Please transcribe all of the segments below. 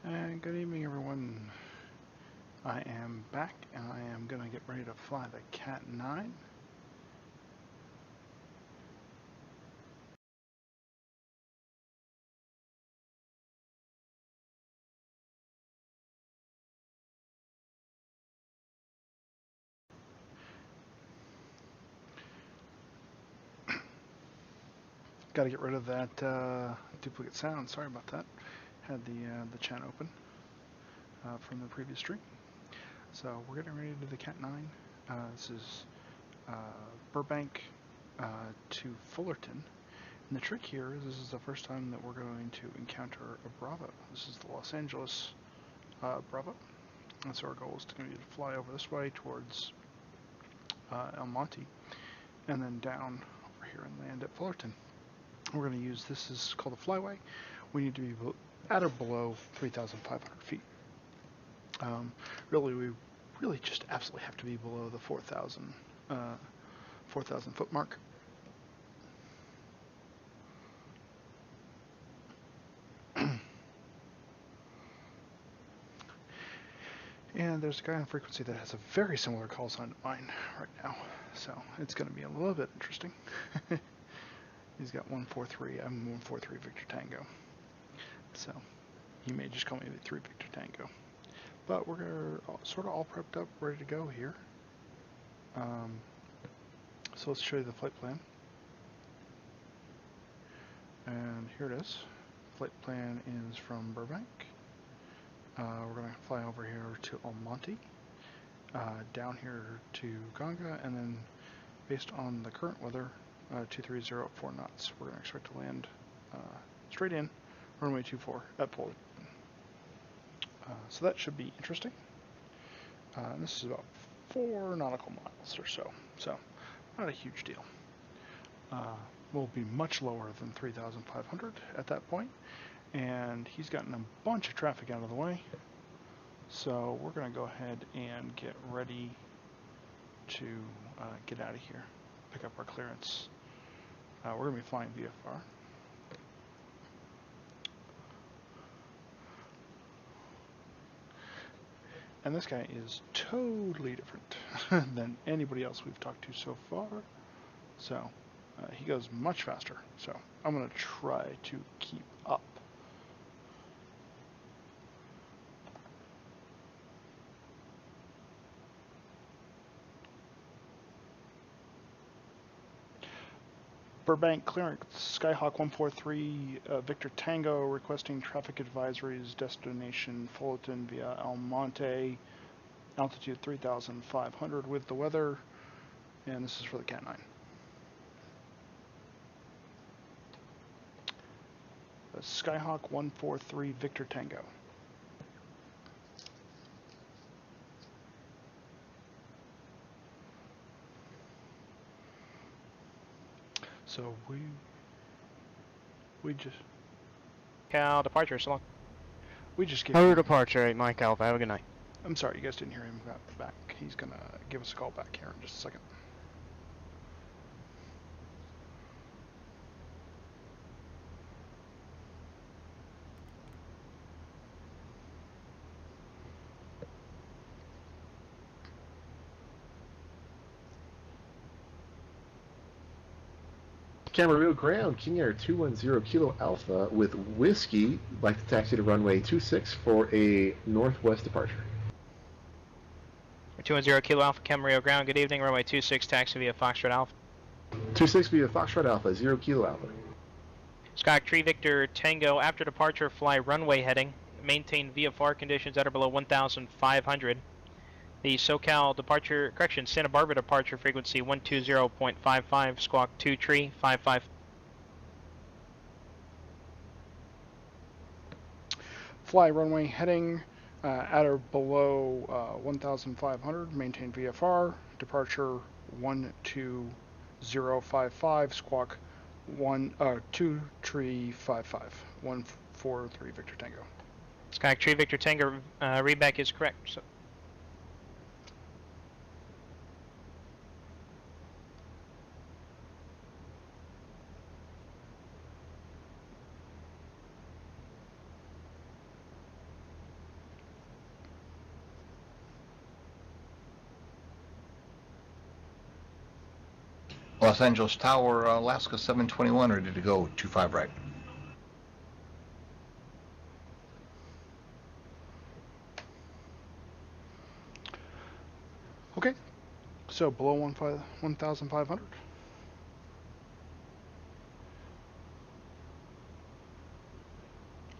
And good evening, everyone. I am back, and I am going to get ready to fly the Cat 9. Got to get rid of that duplicate sound. Sorry about that. Had the chat open from the previous stream. So we're getting ready to do the Cat 9. This is Burbank to Fullerton. And the trick here is this is the first time that we're going to encounter a Bravo. This is the Los Angeles Bravo. And so our goal is going to be to fly over this way towards El Monte, and then down over here and land at Fullerton. We're going to use this is called a flyway. We need to be at or below 3,500 feet. Really, we really just absolutely have to be below the 4,000 foot mark. And there's a guy on frequency that has a very similar call sign to mine right now, so it's going to be a little bit interesting. He's got 143. I'm 143 Victor Tango, so he may just call me the 3 Victor Tango. But we're sort of all prepped up, ready to go here. So let's show you the flight plan. And here it is. Flight plan is from Burbank. We're going to fly over here to El Monte, down here to Ganga, and then based on the current weather, 230 at 4 knots. We're going to expect to land straight in, runway 24 at Fullerton. So that should be interesting. And this is about 4 nautical miles or so, so not a huge deal. We'll be much lower than 3,500 at that point, and he's gotten a bunch of traffic out of the way, so we're going to go ahead and get ready to get out of here, pick up our clearance. We're going to be flying VFR. And this guy is totally different than anybody else we've talked to so far. So he goes much faster. So I'm going to try to keep up. Burbank clearance, Skyhawk 143 Victor Tango requesting traffic advisories, destination Fullerton via El Monte, altitude 3,500 with the weather, and this is for the Cat 9. The Skyhawk 143 Victor Tango. So we just Cal departure, so long. We just gave Tower departure, 8 Mike Alpha. Have a good night. I'm sorry, you guys didn't hear him back. He's gonna give us a call back here in just a second. Camarillo ground, King Air 210 Kilo Alpha with Whiskey, like to taxi to runway 26 for a northwest departure. 210 Kilo Alpha, Camarillo ground. Good evening, runway 26, taxi via Foxtrot Alpha. 26 via Foxtrot Alpha, 0 Kilo Alpha. Skyhawk 3 Victor Tango, after departure, fly runway heading. Maintain VFR conditions at or below 1,500. The SoCal departure, correction, Santa Barbara departure frequency 120.55, squawk 2 tree 55. Fly runway heading at or below 1,500, maintain VFR, departure 12055, squawk 2 tree 55, 143 Victor Tango. Skyhawk 3 Victor Tango, readback is correct. So Los Angeles Tower, Alaska 721, ready to go, 25 right. Okay, so below 1,500.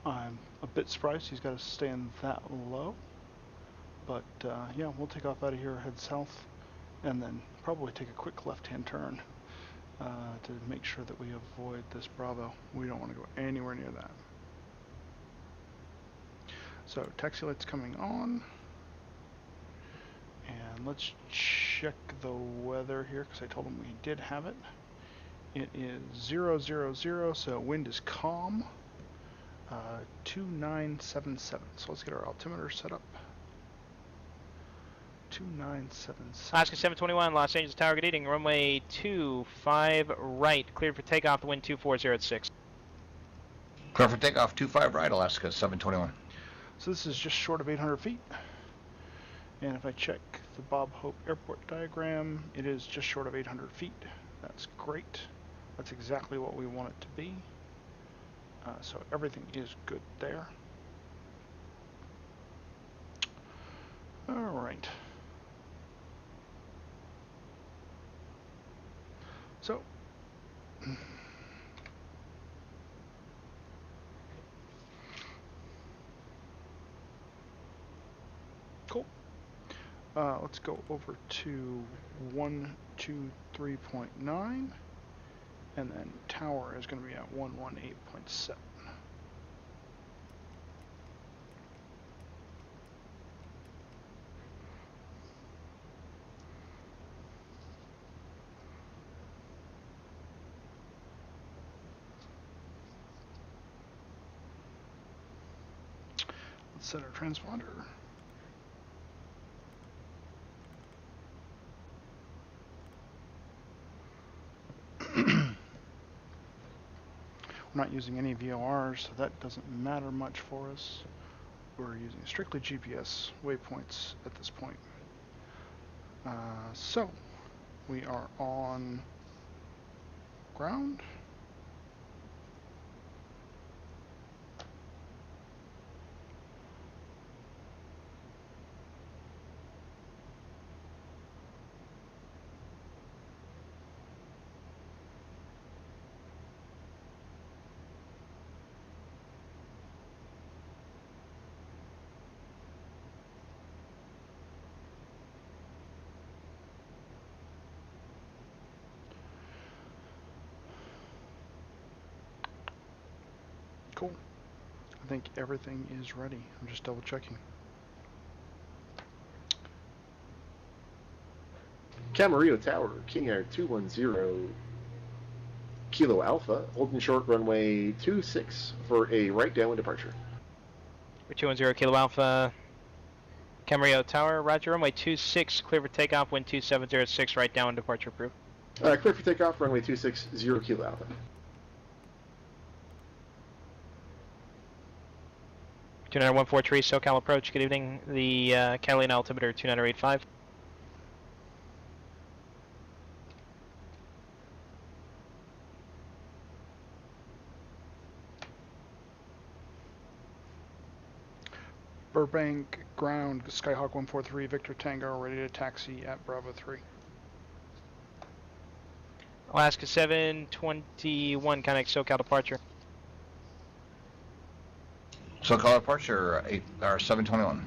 I'm a bit surprised he's got to stand that low, but yeah, we'll take off out of here, head south, and then probably take a quick left-hand turn to make sure that we avoid this Bravo. We don't want to go anywhere near that. So taxi lights coming on, and let's check the weather here because I told him we did have it. It is 000, so wind is calm. 2977. So let's get our altimeter set up. 2977. Alaska 721, Los Angeles Tower, good evening. Runway 25 right, cleared for takeoff, the wind 240 at 6. Clear for takeoff, 25 right, Alaska 721. So this is just short of 800 feet. And if I check the Bob Hope Airport diagram, it is just short of 800 feet. That's great. That's exactly what we want it to be. So everything is good there. All right. So, cool. Let's go over to 123.9, and then tower is going to be at 118.7. Let's set our transponder. We're not using any VORs, so that doesn't matter much for us. We're using strictly GPS waypoints at this point. So, we are on ground. Cool. I think everything is ready. I'm just double checking. Camarillo Tower, King Air 210 Kilo Alpha, holding short runway 26 for a right downwind departure. 210 Kilo Alpha, Camarillo Tower, roger, runway 26, clear for takeoff, wind 270 right down, departure approved. Clear for takeoff, runway 260 Kilo Alpha. 29143, SoCal approach, good evening. The Catalina altimeter 29085. Burbank ground, Skyhawk 143, Victor Tango, ready to taxi at Bravo 3. Alaska 721, connect SoCal departure. SoCal departure, 721.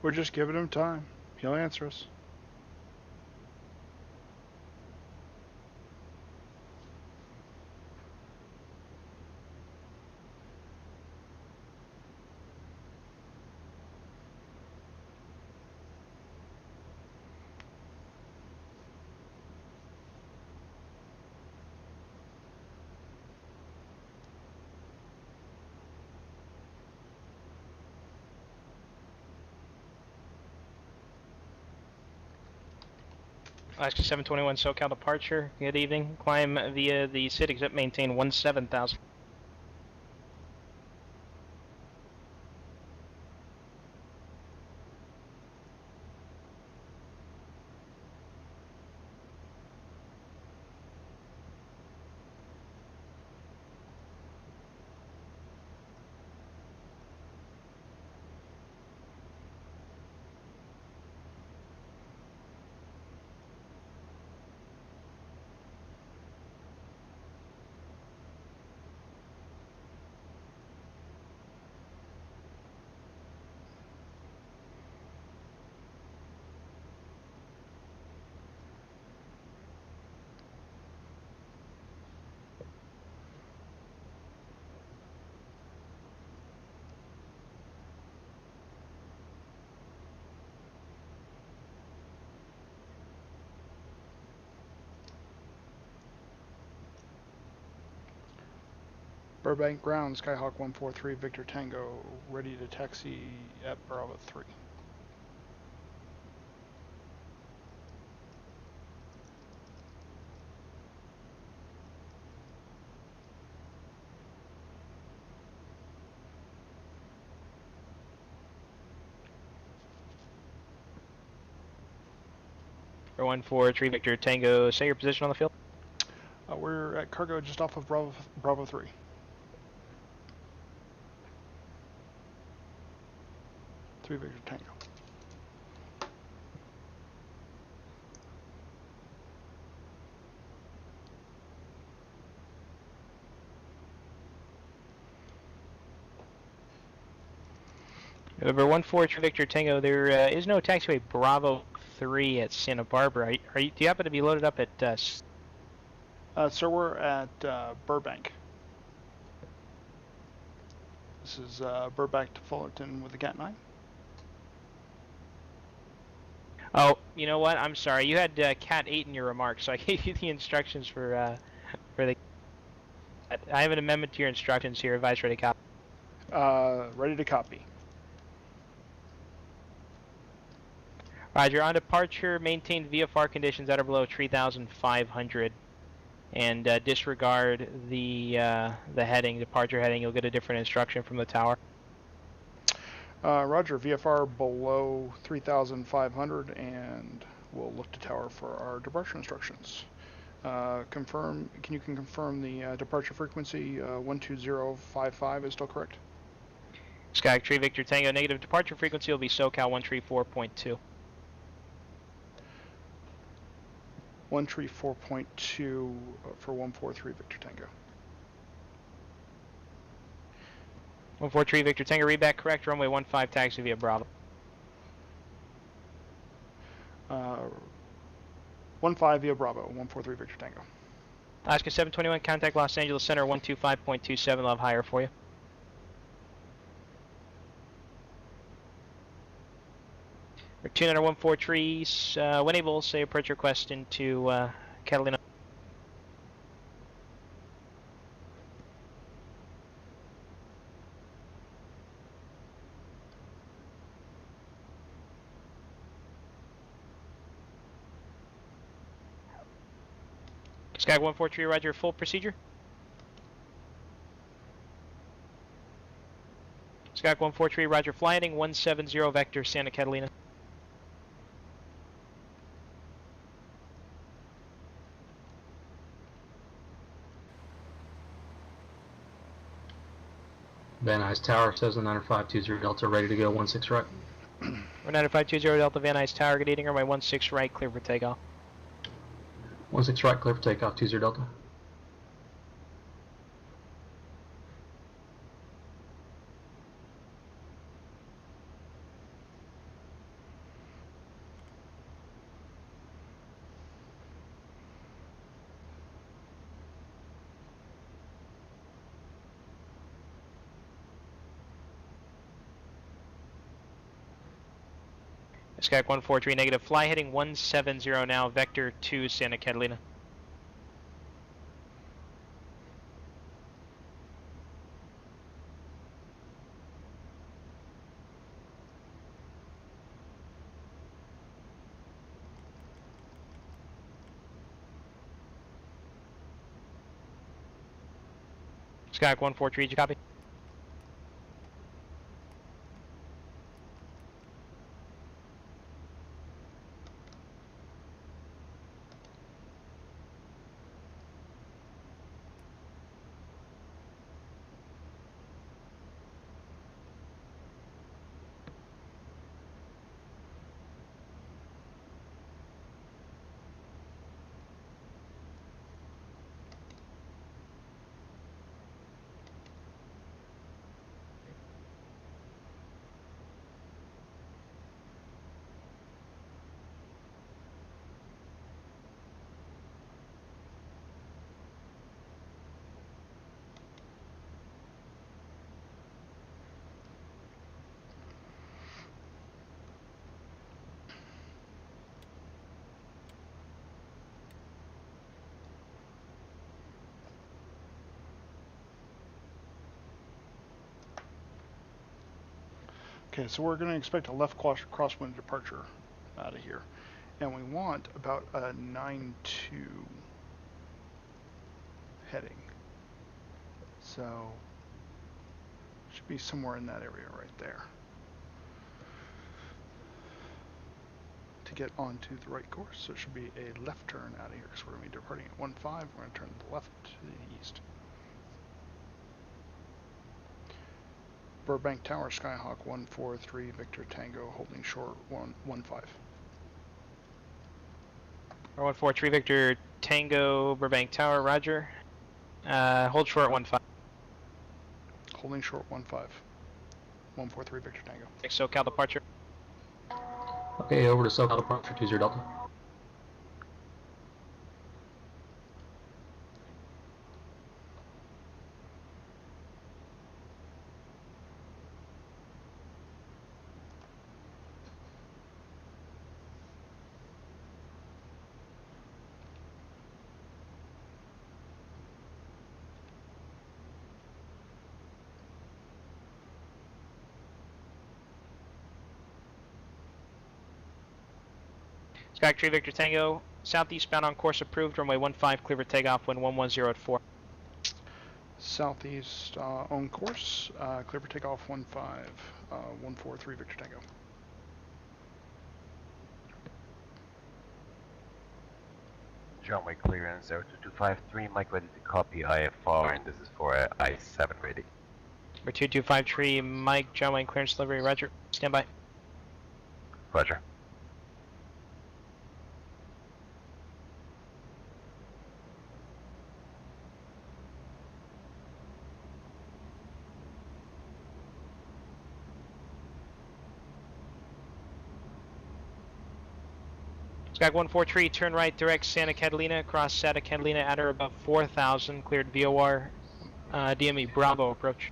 We're just giving him time. He'll answer us. Alaska 721 SoCal departure. Good evening. Climb via the SID exit, maintain 17,000. Burbank ground, Skyhawk 143, Victor Tango, ready to taxi at Bravo 3. For 143 Victor Tango, say your position on the field. We're at cargo just off of Bravo 3. Three Victor Tango. Over 143 Victor Tango, there is no taxiway Bravo 3 at Santa Barbara. Do you happen to be loaded up at... Sir, we're at Burbank. This is Burbank to Fullerton with the Cat 9. Oh, you know what? I'm sorry. You had Cat 8 in your remarks, so I gave you the instructions for the... I have an amendment to your instructions here. Advice ready to copy. Ready to copy. Roger. On departure, maintain VFR conditions that are below 3,500. And disregard the heading, departure heading. You'll get a different instruction from the tower. Roger, VFR below 3,500, and we'll look to tower for our departure instructions. Can you confirm the departure frequency 12055 is still correct? Skyhawk 3 Victor Tango, negative. Departure frequency will be SoCal 134.2. 134.2 for 143 Victor Tango. 143 Victor Tango, read back correct. Runway 15 taxi via Bravo. 15 via Bravo, 143 Victor Tango. Alaska 721, contact Los Angeles Center 125.27, level higher for you. Tune under 143, when able, say approach request into Catalina. Skyhawk 143, roger, full procedure. Skyhawk 143, roger, flying 170 vector Santa Catalina. Van Nuys Tower says 9520 Delta, ready to go, 16 right. 9520 Delta, Van Nuys Tower, good evening, runway 16 right, clear for takeoff. 16 right, clear for takeoff, 20 Delta. Skyhawk 143 negative. Fly heading 170 now, vector 2 Santa Catalina. Skyhawk 143, did you copy? Okay, so we're going to expect a left crosswind departure out of here. And we want about a 9-2 heading. So, should be somewhere in that area right there. To get onto the right course, so it should be a left turn out of here. So we're going to be departing at 1-5, we're going to turn to the left to the east. Burbank Tower, Skyhawk 143, Victor Tango, holding short 1-5. 143 Victor Tango, Burbank Tower, roger. Hold short 1-5. Holding short 1-5. 143 Victor Tango. Next SoCal departure. Okay, over to SoCal departure 20 Delta. Skyhawk 3 Victor Tango, southeastbound on course approved, runway 15, clear for takeoff, wind 110 at 4. Southeast on course, clear for takeoff 15, 143 Victor Tango. Runway clearance 0253, Mike ready to copy IFR, and this is for I-7 ready. For 2253, Mike, runway clearance delivery, roger. Stand by. Roger. Skyhawk 143, turn right, direct Santa Catalina, across Santa Catalina at or above 4,000, cleared VOR, DME Bravo approach.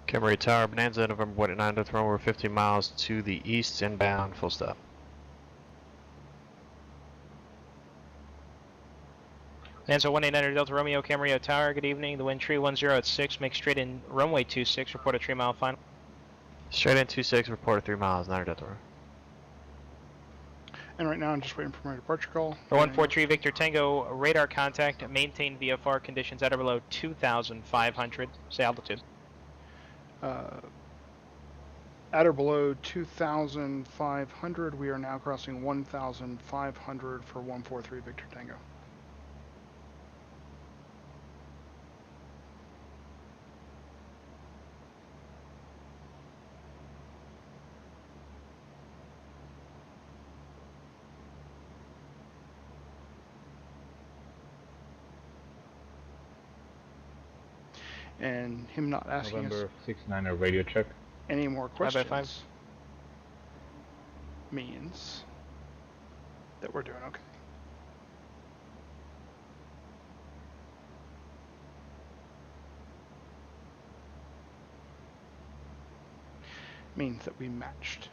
Cameron Tower, Bonanza, November 29, to throw over 50 miles to the east, inbound, full stop. Bonanza 189 Delta Romeo, Camarillo Tower, good evening. The wind tree 10 at 6, make straight in runway 26, report a 3-mile final. Straight in 26, report 3 miles, 9 Delta. And right now I'm just waiting for my departure call. For 143 Victor Tango, radar contact, maintain VFR conditions at or below 2,500, say altitude. At or below 2,500, we are now crossing 1,500 for 143 Victor Tango. And him not asking November us 69 radio check. any more 5 by 5. questions means that we're doing okay. Means that we matched.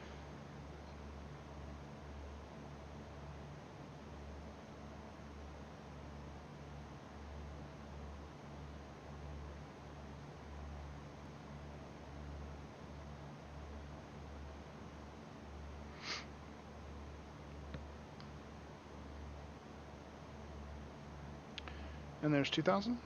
And there's 2,000.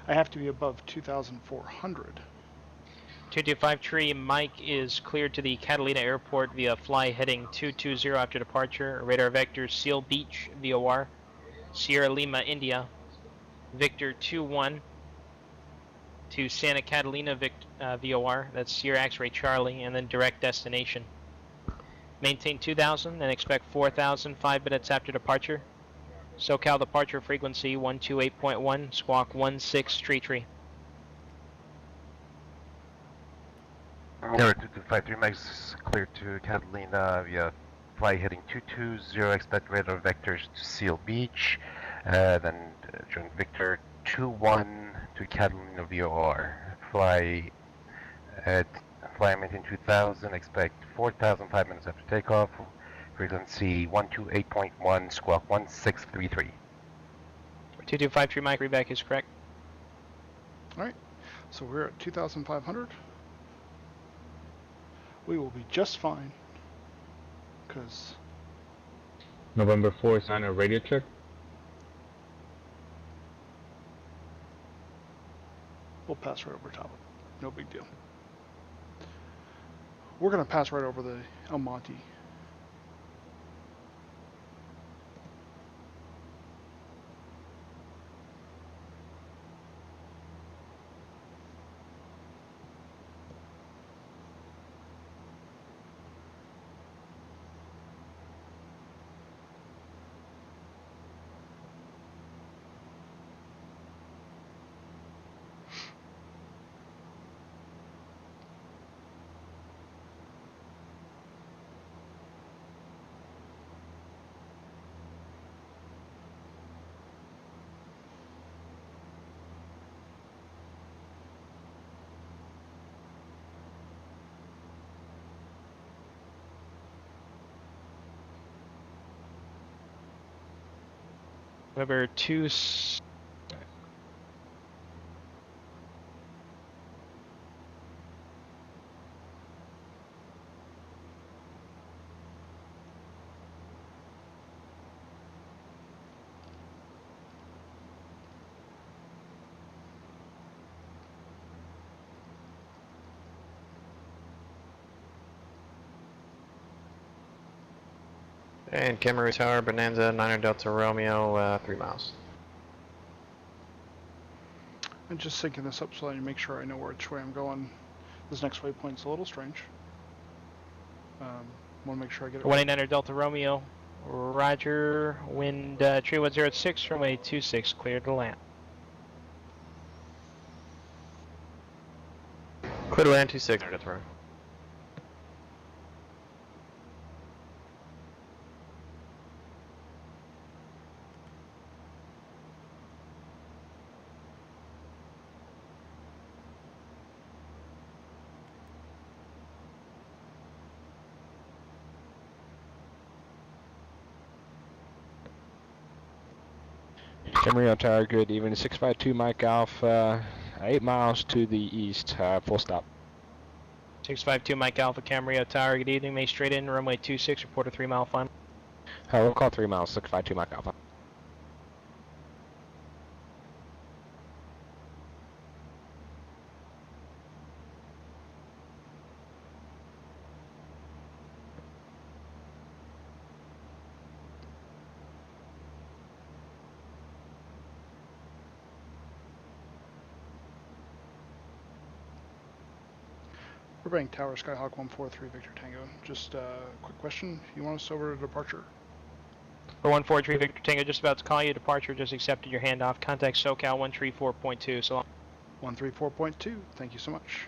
I have to be above 2,400. 225 tree, Mike is cleared to the Catalina Airport via fly heading 220 after departure. Radar vector Seal Beach, VOR. Sierra Lima, India. Victor 21 to Santa Catalina VOR. That's Sierra X-Ray Charlie, and then direct destination. Maintain 2,000 and expect 4,000 5 minutes after departure. SoCal departure frequency 128.1, squawk 16 tree tree. Tower 2253 Mike's cleared to Catalina via fly heading 220, expect radar vectors to Seal Beach, then join Victor 21 to Catalina VOR, fly maintain 2000, expect 4,000 5 minutes after takeoff, frequency 128.1, squawk 1633. 2253 Mike, readback is correct. Alright, so we're at 2,500. We will be just fine. Because November 49 radio check. we'll pass right over top of it. No big deal. We're going to pass right over the El Monte. November 2. And Cameroon Tower, Bonanza, 9er Delta Romeo, 3 miles. I'm just syncing this up so I make sure I know which way I'm going. This next waypoint's a little strange. Want to make sure I get it right. 189er Delta Romeo, Roger, wind tree 106, runway 26, clear to land. Clear to land 26, Delta Romeo. Camarillo Tower, good evening. 652 Mike Alpha, 8 miles to the east, full stop. 652 Mike Alpha, Camarillo Tower, good evening. May straight in, runway 26, report a 3-mile final. We'll call 3 miles, 652 Mike Alpha. Burbank Tower, Skyhawk 143 Victor Tango. Just a quick question. You want us over to departure? For 143 Victor Tango, just about to call you. Departure, just accepted your handoff. Contact SoCal 134.2. So long. 134.2. Thank you so much.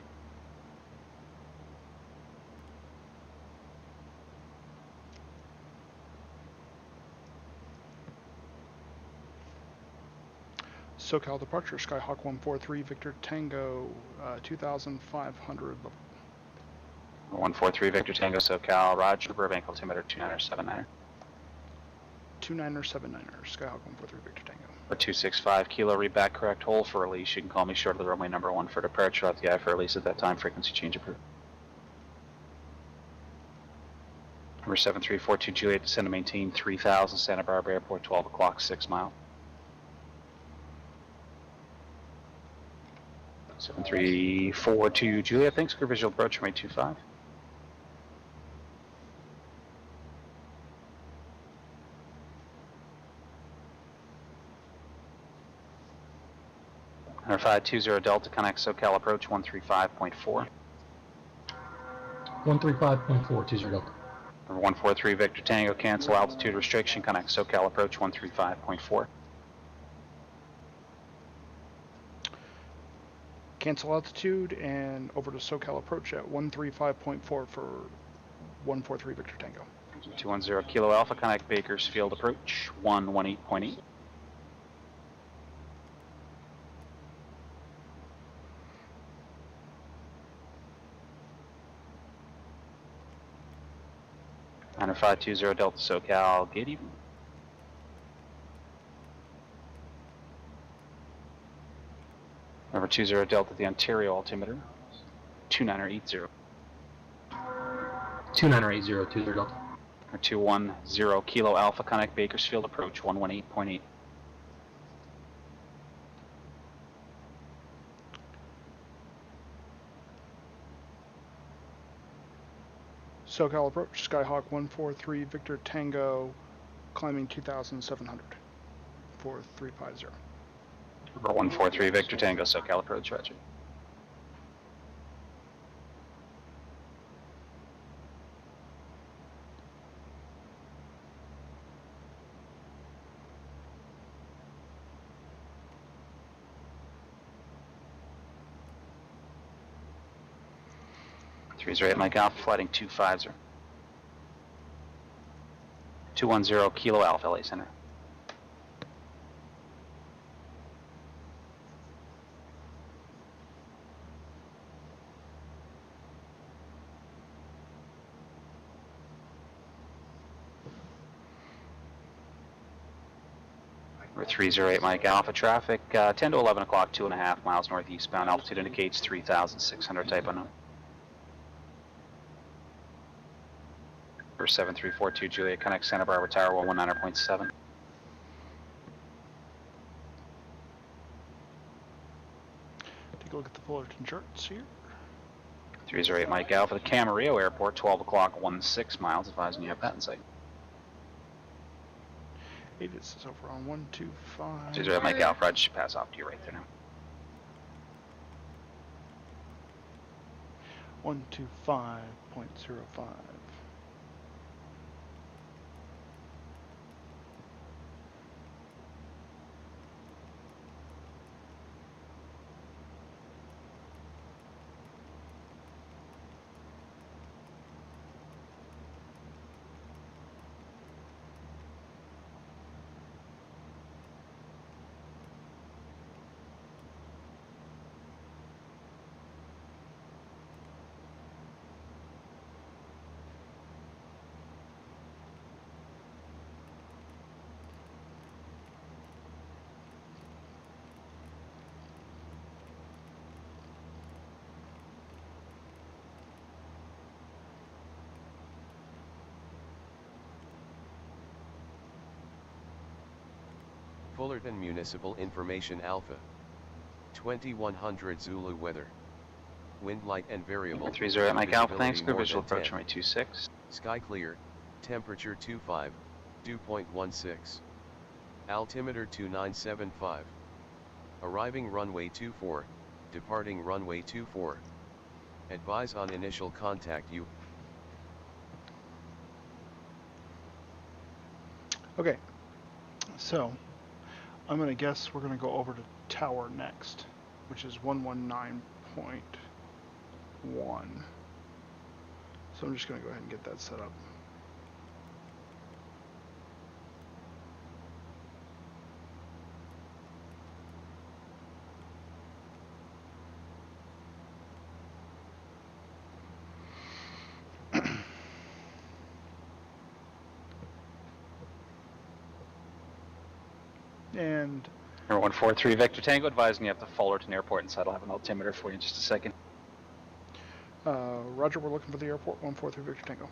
SoCal departure, Skyhawk 143 Victor Tango, 2,500 level. 143 Victor Tango SoCal, Roger, Burbank altimeter 2979. 2979er, Skyhawk 143 Victor Tango. Or 265 Kilo, read back correct, hold for release. You can call me short of the runway number 1 for departure, out the eye for release at that time, frequency change approved. Number 7342 Juliet, descend to maintain 3000 Santa Barbara Airport, 12 o'clock, 6 mile. 7342 Juliet, thanks, clear visual approach, runway 25. Number 520 Delta, connect SoCal approach 135.4. 135.4, 20 Delta. Number 143 Victor Tango, cancel altitude restriction, connect SoCal approach 135.4. Cancel altitude and over to SoCal approach at 135.4 for 143 Victor Tango. 210 Kilo Alpha, connect Bakersfield approach 118.8. Number 520 Delta SoCal, gate even. Number 20 Delta, the Ontario altimeter, 2980. 2980, 20 Delta. Number 210 Kilo Alpha, connect Bakersfield approach 118.8. SoCal approach, Skyhawk 143 Victor Tango, climbing 2,700 for 350. Number 143 Victor Tango SoCal approach, roger. Three's right, Mike Alpha, flighting 250. 210 Kilo Alpha, LA Center. Number 308 Mike Alpha, traffic 10 to 11 o'clock, 2.5 miles northeastbound, altitude indicates 3,600, type unknown. Number 7342 Juliet, connect Santa Barbara Tower 119.7. Take a look at the Fullerton charts here. 308 Mike Alpha, the Camarillo Airport, 12 o'clock, 16 miles, advising you have that in sight. It is over on 125. 308 Mike Alpha, I just pass off to you right there now. 125.05. Fullerton Municipal Information Alpha. 2100 Zulu weather. Wind light and variable. 308 Mike Alpha, visibility thanks. Clear more visual than approach 10. runway 26. Sky clear, temperature 25, dew point 16. Altimeter 2975. Arriving runway 24, departing runway 24. Advise on initial contact you. Okay, so I'm going to guess we're going to go over to tower next, which is 119.1. So I'm just going to go ahead and get that set up. And Number 143 Victor Tango, advising you have to Fullerton Airport inside. I'll have an altimeter for you in just a second. Roger, we're looking for the airport, 143 Victor Tango.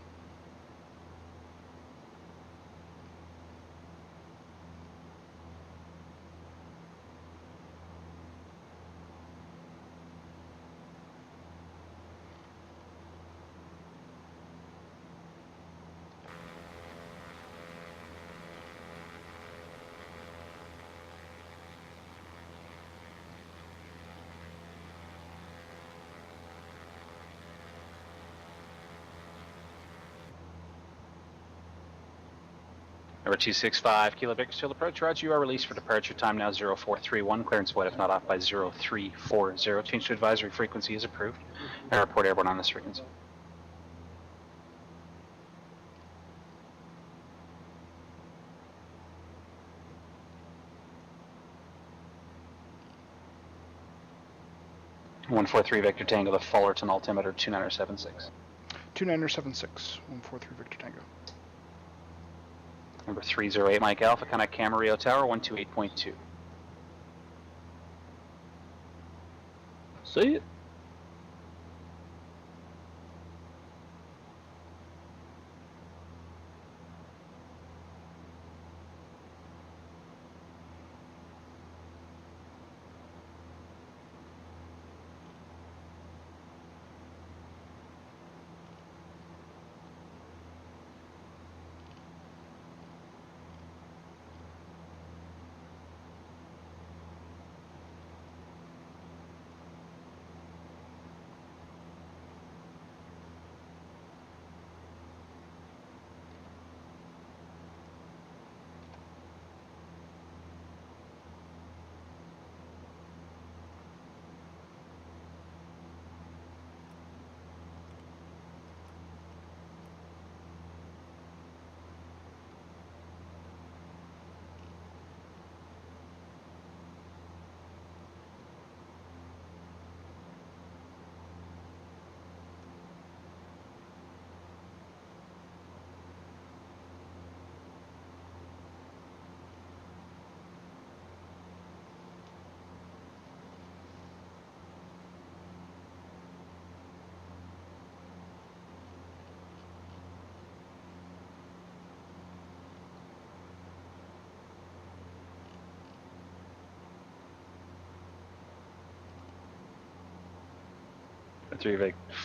Number 265 Kilo Victor still approach. Roger, you are released for departure. Time now 0431. Clearance wet if not off by 0340. Change to advisory frequency is approved. Airport airborne on this frequency. (143 Victor Tango) the Fullerton altimeter 2976. 2976, 143 Victor Tango. Number 308 Mike Alpha, connect Camarillo Tower 128.2. See it.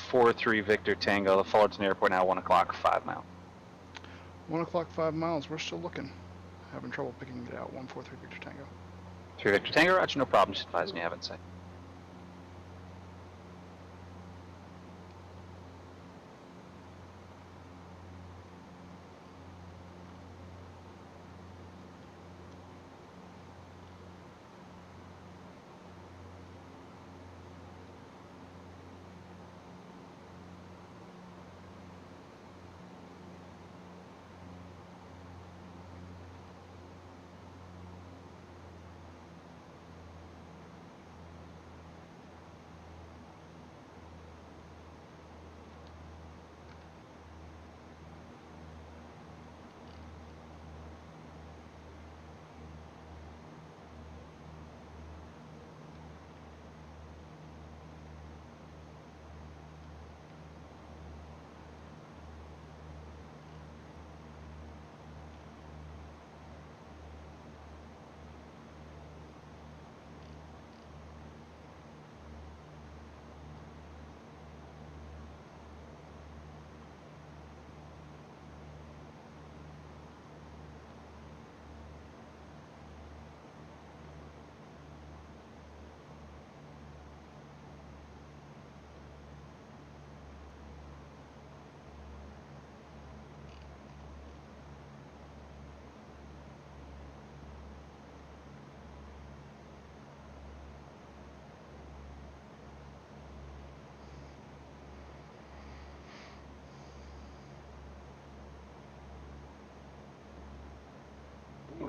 Four three Victor Tango, the Fullerton Airport now 1 o'clock, 5 miles. 1 o'clock, 5 miles. We're still looking. Having trouble picking it out. 143 Victor Tango. 3 Victor Tango, Roger, no problem. Just advising you have it sight.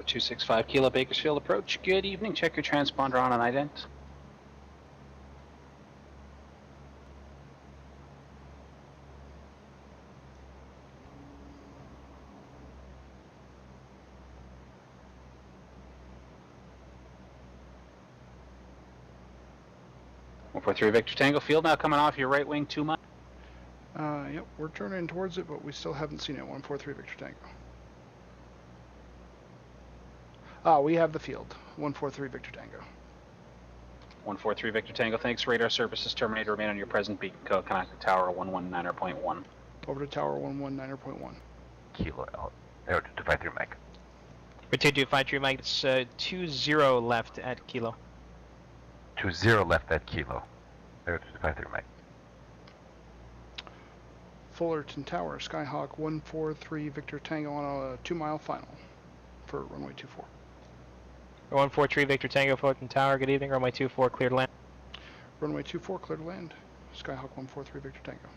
265 Kilo Bakersfield approach. Good evening. Check your transponder on an ident. Three Victor Tango Field now coming off your right wing 2 miles. Yep, we're turning towards it, but we still haven't seen it. 143 Victor Tango. We have the field. 143 Victor Tango. 143 Victor Tango, thanks. Radar services terminated. Remain on your present beacon code. Connect to Tower 119.1. Over to Tower 119.1. Kilo L. 253 Mike. For 2253 Mike, it's 20 left at Kilo. 20 left at Kilo. 253 Mike. Fullerton Tower, Skyhawk 143 Victor Tango on a 2-mile final for runway 24. 143 Victor Tango, Fullerton Tower, good evening. Runway 24, clear to land. Runway 24, clear to land. Skyhawk 143 Victor Tango.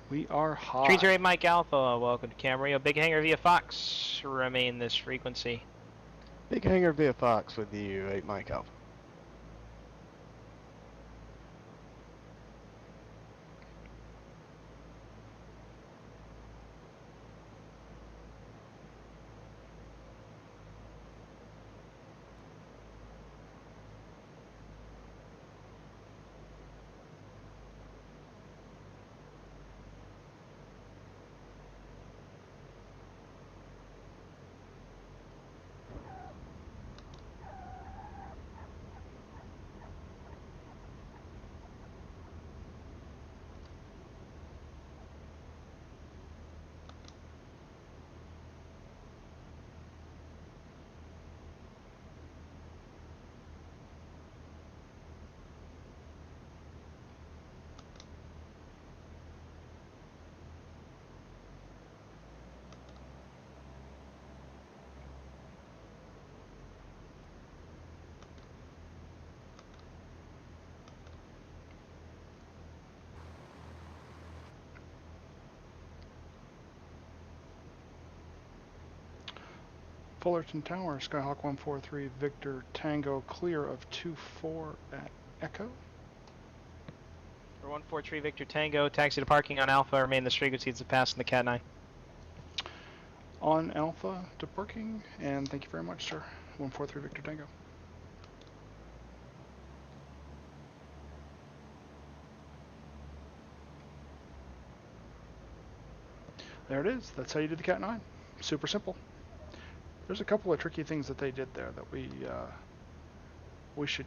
We are hot. 308 Mike Alpha, welcome to Camarillo. Big Hangar via Fox, remain this frequency. Big Hangar via Fox with you, 8 Mike Alpha. Fullerton Tower, Skyhawk 143 Victor Tango, clear of 24 at Echo. For 143 Victor Tango, taxi to parking on Alpha, remain this frequency as it passed in the Cat 9. On Alpha to parking, and thank you very much, sir. 143 Victor Tango. There it is. That's how you do the Cat 9. Super simple. There's a couple of tricky things that they did there that we should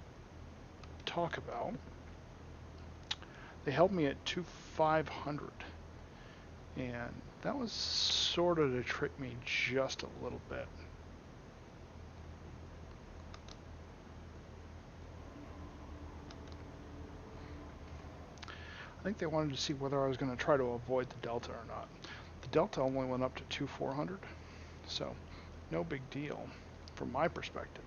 talk about. They held me at 2500, and that was sort of to trick me just a little bit. I think they wanted to see whether I was going to try to avoid the Delta or not. The Delta only went up to 2400, so no big deal from my perspective.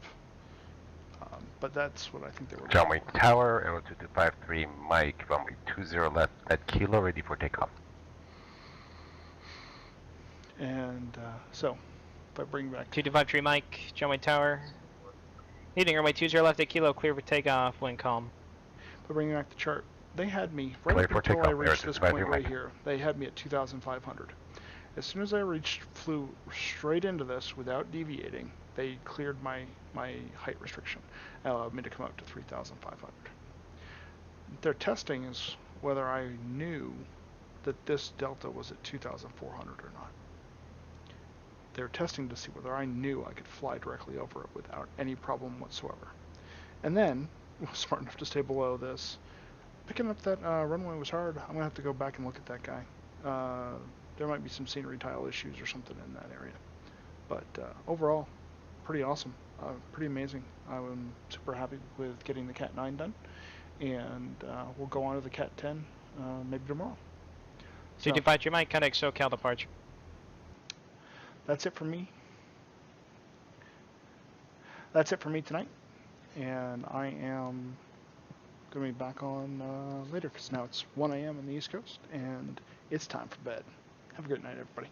But that's what I think they were Runway Tower, 02253 Mike, runway 20 left at Kilo, ready for takeoff. And so, if I bring back 2253 Mike, runway Tower. Evening, runway 20 left at Kilo, clear for takeoff, wind calm. If I bring back the chart, they had me right up until I reached this point right here. They had me at 2500. As soon as I flew straight into this without deviating, they cleared my height restriction, allowed me to come up to 3,500. Their testing is whether I knew that this delta was at 2,400 or not. They're testing to see whether I knew I could fly directly over it without any problem whatsoever. And then, I was smart enough to stay below this. Picking up that runway was hard. I'm going to have to go back and look at that guy. There might be some scenery tile issues or something in that area. But overall, pretty awesome. Pretty amazing. I'm super happy with getting the Cat 9 done. And we'll go on to the Cat 10 maybe tomorrow. So 253 Mike, contact SoCal departure. that's it for me. That's it for me tonight, and I am going to be back on later because now it's 1 a.m. on the East Coast, and it's time for bed. Have a good night, everybody.